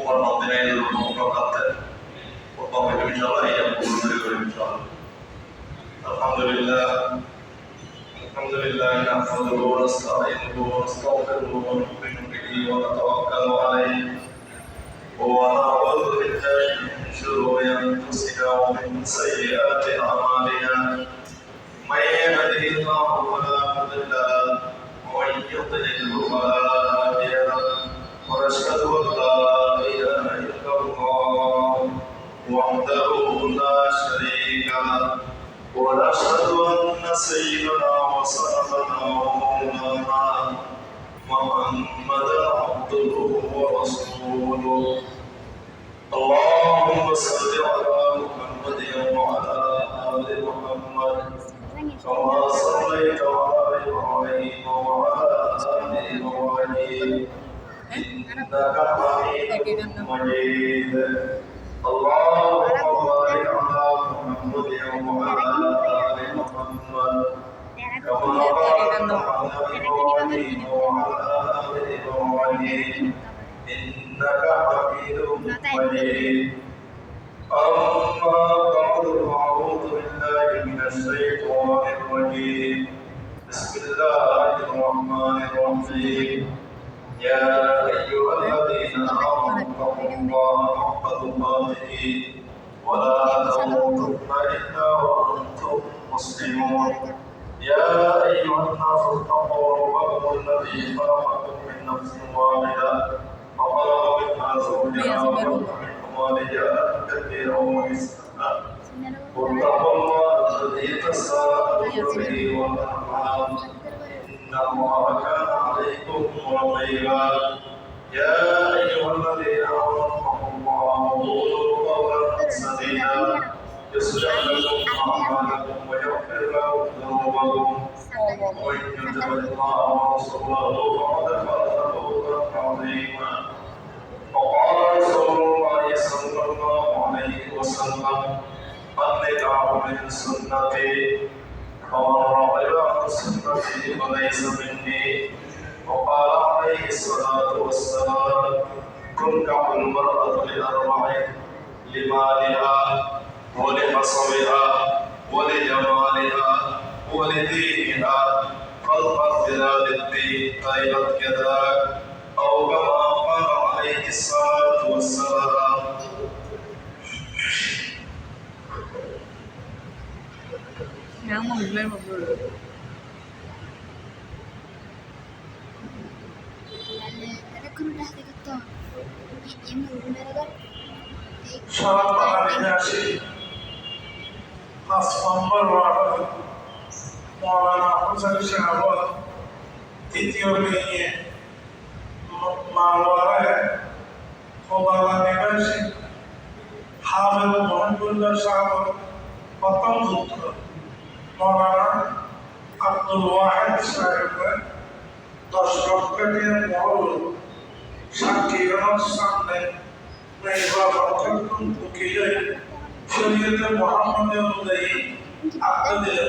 والمنطقين المفرقات والطاقة إن شاء الله هي مقبولة إن شاء الله. الحمد لله نحمده ونستعينه ونستغفره ونؤمن به ونتوكل عليه ونعوذ بالله من شرور أنفسنا ومن سيئات أعمالنا. من يهده الله فلا مضل له ومن يضلل فلا هادي له ونشهد أن لا إله إلا الله وحده لا شريك له ونشهد أن سيدنا وسندنا ومولانا محمدا عبده ورسوله. اللهم صل على محمد وعلى آل محمد كما صليت على إبراهيم وعلى آل إبراهيم إنك حميد مجيد. اللهم بارك على محمد وعلى آل محمد كما باركت على إبراهيم وعلى آل إبراهيم إنك حميد مجيد. أما بعد فأعوذ بالله من الشيطان الرجيم. بسم الله الرحمن الرحيم. يا أيها الذين آمنوا اتقوا الله حق تقاته ولا تموتن إلا وأنتم مسلمون. يا أيها الناس اتقوا ربكم الذي خلقكم من نفس واحدة وخلق منها زوجها وبث منهما رجالا كثيرا ونساء واتقوا الله الذي تساءلون به والأرحام إن الله كان عليكم رقيبا. يا أيها الذين آمنوا اتقوا الله وقولوا قولا سديدا يصلح لكم أعمالكم ويغفر لكم ذنوبكم ومن يطع الله ورسوله فقد فاز فوزا عظيما. وقال رسول الله صلى الله عليه وسلم النكاح من سنتي ومن رغب عن سنتي فليس مني. وقال عليه الصلاة والسلام تنكح المرأة لأربع: لمالها ولحصبها ولجمالها ولدينها فاظفر بذات الدين طيبت يداك أو كما قال عليه الصلاة والسلام. সারা বাংলাদেশে আসি 5 নম্বর ওয়ার্ড মৌলানা হোসেন শাহবাজ তৃতীয় লিগে মাওয়ারে খোবালা নিবাসী হাফেজ মোহাম্মদুল্লাহ সাহেব প্রথম পুত্র মৌলানা আব্দুল ওয়াহিদ সাহেবের 10 লক্ষ টাকার মহল সাক্ষীগণের সামনে শরীয়তে মুহাম্মাদের অনুযায়ী আপনাদের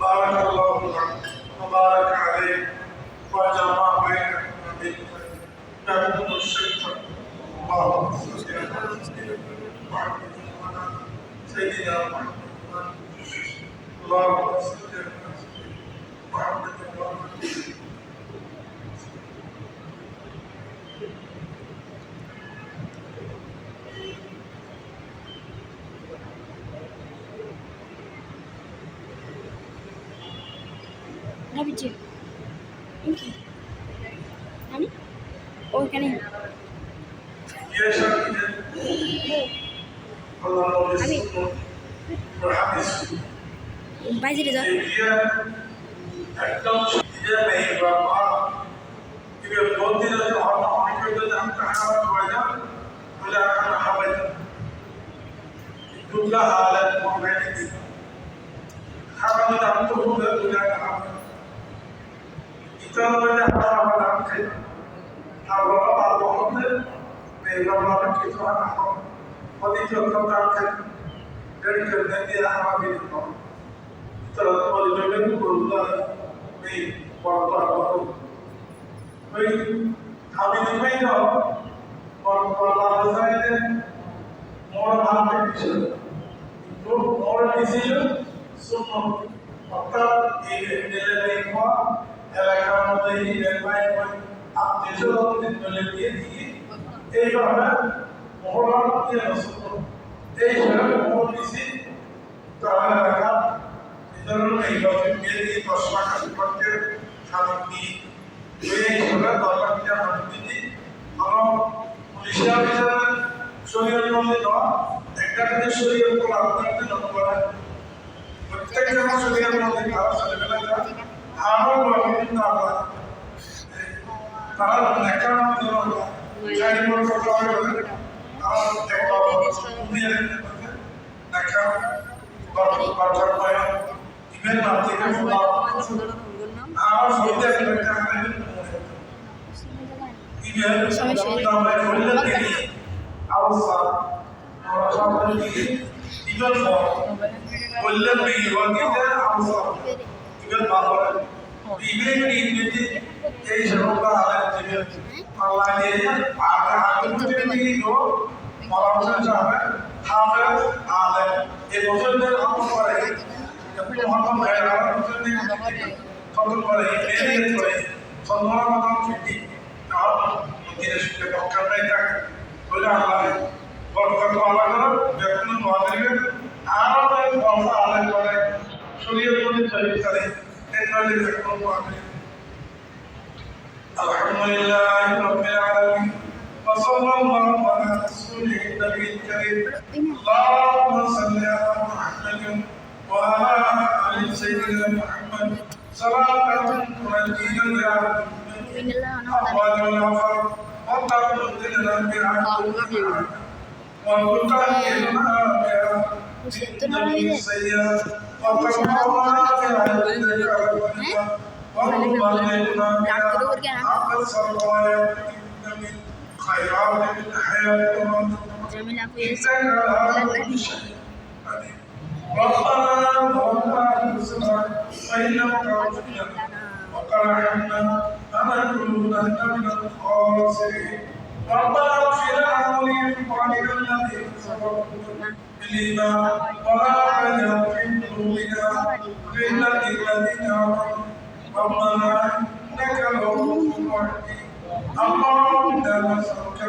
بارك الله لك وبارك عليك وجمع بينك نحن الشيطان. اللهم صل على سيدنا محمد اللهم صل على محمد Nabici. Ini. Ani? Oh, kan ini. Ya Syekh. Allah Ani. berhabis. Baca dia. Dia একদম dia नहीं बाबा ये बहुत दिन से हम को तो हम कहां हुआ था बोले हम हवाई दूसरा हालत में थी हम तो हुआ दूसरा कहां इतना बड़ा हमारा थे अब बात होते मेरा बात की तो हम पति जो करता थे डेढ़ करने दिया हमारे को तो बोले जो मैं बोलता नहीं पढ़ता हूं भाई আমি দেখাই দাও বাংলাদেশে মোর ভাবে ছিল তো মোর ছিল শুনো অর্থাৎ এই রেলওয়ে এলাকার মধ্যে এই রেলওয়ে আপনি যদি বলে দিয়ে দিই এইভাবে মহলার দিয়ে শুনো এই হিসাবে মোর দিছি তারা এলাকা ইদারুল এই লজিক দিয়ে 10 লাখ সম্পর্কে খালি এই হিসাবে 10 লাখ টাকা দিতে আমরা পুলিশের অফিসার শরীরের মধ্যে দেওয়া একটা থেকে শরীরের উপর আপনাদের যত্ন করা প্রত্যেক জনের শরীরের মধ্যে খারাপ ছেলেমেয়েরা আরও কিন্তু আমরা তারা নেকার মধ্যে চাই মনে করতে হবে তারা একটা দুনিয়ার নেকা বাচ্চার পায় ইভেন না থেকে আর সত্যি একটা ইভেন আমরা বললে দেখি awsa orang ini even for wala be wagi da awsa even bawala even ini ei shoroba ala jibe Allah ne aga agute ni lo malamsa jabe hafiz ala e bojorde am pore tapi mohon bayar bojorde খতম করে মেরে করে সম্মান মতন ফিটি আর মদিনা শুকে বক্কাটাই থাকে বলে আল্লাহ বরকত আল্লাহ করো বেতন ওয়াদিবে আর ওই পয়সা আলাদা করে শরীয়ত মধ্যে চলে করে এটালে বেতন ওয়াদিবে আলহামদুলিল্লাহ রাব্বিল আলামিন ওয়া সাল্লাল্লাহু আলা রাসূলিহি নবিয়্যিল কারীম আল্লাহুম্মা সাল্লি আলা মুহাম্মাদিন ওয়া আলা আলি সাইয়্যিদিনা মুহাম্মাদ সালাতান তুনাজ্জিনা বিহা وتقبلنا بها وتطهرنا بها من السيئات وتقبلنا بها وتبلغنا بها أقصى الغايات من خيرات الحياة إنك على كل شيء قدير ربنا ظلمنا أنفسنا فإن لم تغفر لنا وترحمنا لنكونن من الخاسرين ربنا اغفر لنا ولإخواننا الذين سبقونا بالإيمان ولا تجعل في قلوبنا غلا للذين آمنوا ربنا إنك رؤوف رحيم اللهم إنا نسألك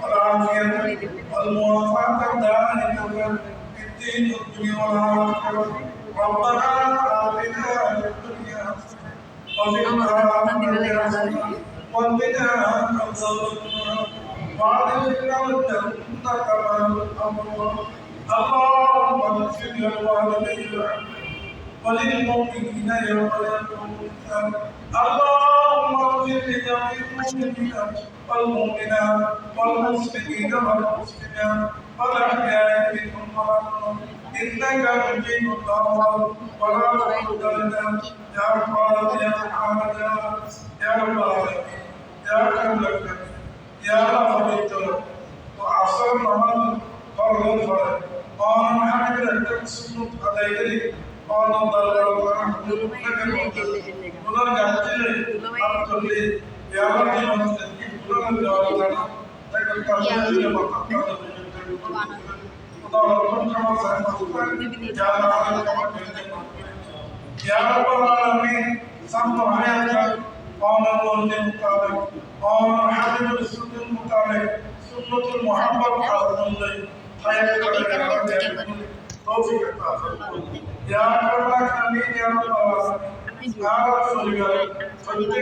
والعافية والموافقة دائمة في الدين والدنيا والآخرة ربنا آتنا في الدنيا وفي الآخرة وقنا عذاب النار وأدخلنا الجنة مع الأبرار اللهم اغفر لوالدينا وللمؤمنين يوم يقوم الحساب اللهم اغفر لجميع المؤمنين والمؤمنات والمسلمين والمسلمات والأحياء منهم والأموات إنك مجيب الدعوات ولا ترد لنا يا قادر يا حامد يا رب العالمين يا كرم يا غفر الذنوب وعصر محمد فرض الفرج قال محمد لك سنة عليك قال ضل ورحمة لك ولن يحتل أبطل يا رب المسلمين ولن يجعل لك الكرم يا رب العالمين سمت حياتك قال الولد المطابق قال حبيب السنة المطابق سنة المحبب حسن الليل حياتك توفيق يا رب العالمين يا رب العالمين يا رسول الله فلتك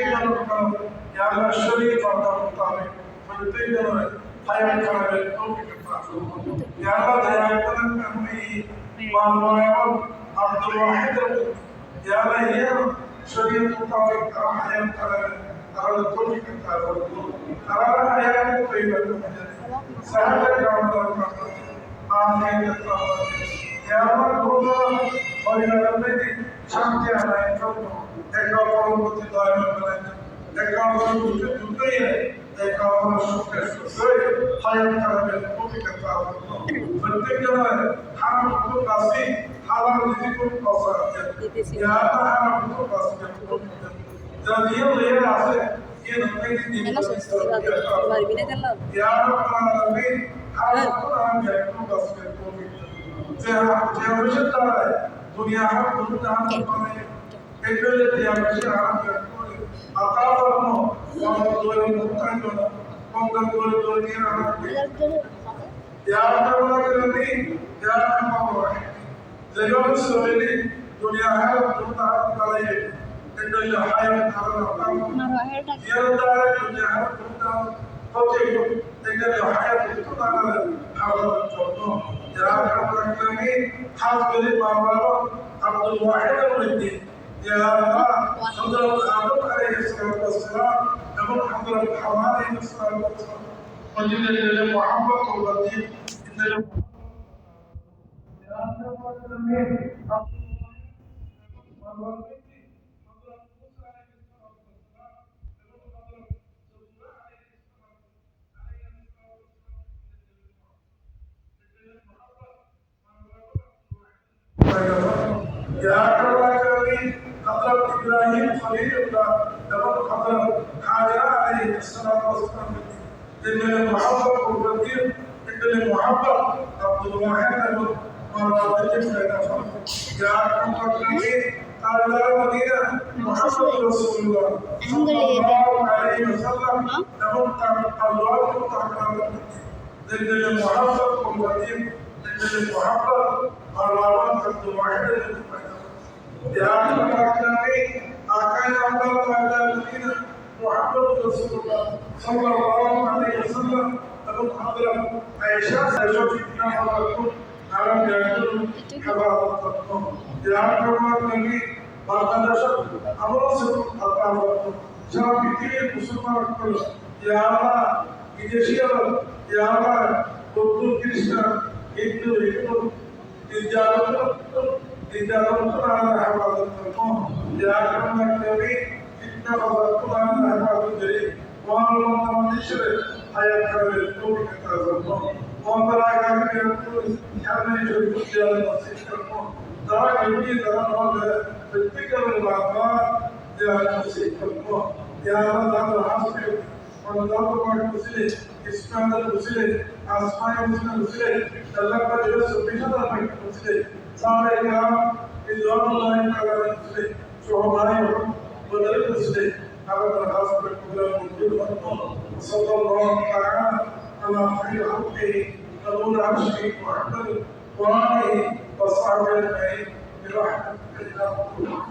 يا الشريف المطابق فلتك حياتك توفيق يا رب دعاءنا أمي وأنواع عبد الواحد يا رب شريف الطريق أحيان على الطريق على حياة طيبة سهلة كرامة آمين يا رب الله ويا ربي شانتي على إنكم إكرام دائما بلنا إكرام الدنيا إكرام الشكر حياة كرامة فالتجربة حرام القاسي حرام القاسي يا حرام القاسي jadi yang lihat hasil Enak sih, baru bina kan lo. يا رب العالمين حاول القرآن يكون بصير جاوزت دنيا حق دنيا حق كل يا بشر عم يقول أقامه ومدور المقتدر ومدور الدنيا يا رب العالمين يا رحمن الرحيم زيوم السوري دنيا حق دنيا حق عليه إن الحياة على الأقام يا رب دنيا حق دنيا فوجئوا إن الحياة تطلع على الجنة يا رب العالمين حافظ للمعبر عبد الواحد الدين يا الله حضرة آدم عليه الصلاة والسلام نبي حضرة حواء عليه الصلاة والسلام وجل محمد والدين إن يا رب العالمين يا كريم حضرة إبراهيم خليل الله نبي حضرة حاجة عليه الصلاة والسلام إن المحبة والدين إن المحبة عبد الواحد مراتب يا كريم قال مدينة محمد رسول الله صلى الله عليه وسلم نبي الله تعالى إن المحبة والدين إن المحبة مراتب عبد الواحد يا العالمين أكان الله تعالى مدينة محمد رسول الله صلى الله عليه وسلم أبو حضرة عائشة زوجتنا حضرتكم على يقول حضرتكم يا العالمين ما شاء أمر سبحانه وتعالى شرف كثير مسلمان كل يا الله إجازة يا الله بطل كريستا إنتو إجازة إجازة على حفاظتكم يا أكرم الأكرمين إن حفظتكم على حفاظ الجليل وأن منشر حياة الكون كتازمكم وأن تراك يقول حمل جلد يا نصيبكم تراك يجي تراك بالفكر البعضاء يا نصيبكم يا الله الحسن والله المسلم إسماعيل المسلم أسماء المسلم الله قد يرسل بشرى المسلم صار الكلام إذن الله تعالى المسلم شهداء بدر المسلم هذا الخاص بالقدرة الموجود صلى الله تعالى على خير خلقه نور عرشه محمد وآله وصحبه أجمعين برحمة الله